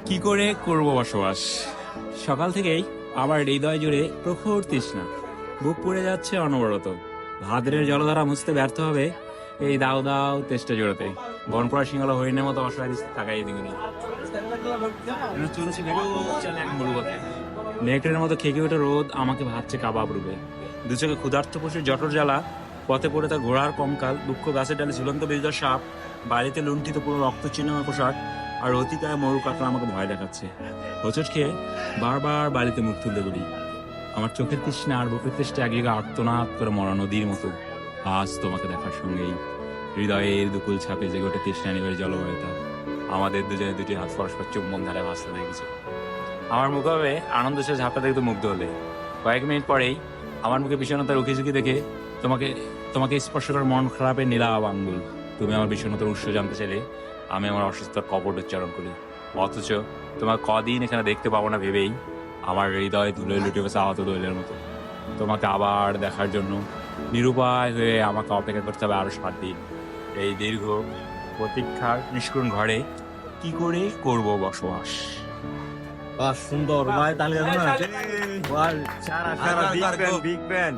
কি করে করব বসবাস? সকাল থেকেই আমার হৃদয় জুড়ে প্রখর তৃষ্ণা, বুক পুড়ে যাচ্ছে অনবরত। ভাদ্রের জলধারা মুছতে ব্যর্থ হবে এই দাও দাও তেষ্টা জোড়াতে। বনপড়া সিংহলা হরিণের মতো অসহায় তাকাই দিগুনি নেকড়ের মতো খেকে ওঠে রোদ আমাকে ভাবছে কাবাব রূপে। দু চোখে ক্ষুধার্ত পশুর জটর জ্বালা, পথে পড়ে তার ঘোড়ার কঙ্কাল, দুঃখ গাছের ডালে ঝুলন্ত বিজয় সাপ, বাড়িতে লুণ্ঠিত পুরো রক্ত চিহ্ন পোশাক, আর অতিকায় মরু কাকড়া আমাকে ভয় দেখাচ্ছে। হোঁচট খেয়ে বারবার বাড়িতে মুখ তুলতে বলি। আমার চোখের তৃষ্ণা আর বুকের তৃষ্ণা এক জায়গায় আর্তনাদ করে মরা নদীর মতো। আজ তোমাকে দেখার সঙ্গেই হৃদয়ের দুকুল ছাপে জেগে ওঠে তৃষ্ণা নিবের জলবায়ুতা। আমাদের দুজনে দুটি হাত পরস্পর চুম্বন ধারে ভাসতে দেখেছে। আমার মুখে আনন্দ সে ঝাপটা দেখতে মুগ্ধ হলে। কয়েক মিনিট পরেই আমার মুখে বিষণ্ণতার উকিঝুঁকি দেখে তোমাকে তোমাকে স্পর্শ করে মন খারাপের নীলাভ আঙ্গুল। তুমি আমার বিষণ্ণতার উৎস জানতে চাইলে আমি আমার অসুস্থতার কপট উচ্চারণ করি। অথচ তোমার কদিন এখানে দেখতে পাবো না ভেবেই আমার হৃদয় ধুলোয় লুটে গেছে আহত দৈলের মতো। তোমাকে আবার দেখার জন্য নিরুপায় হয়ে আমাকে অপেক্ষা করতে হবে আরো 7 দিন। এই দীর্ঘ প্রতীক্ষার নিষ্করুণ ঘরে কি করে করব বসবাস? সুন্দর ভাই, তাহলে সারা বিগ ফ্যান।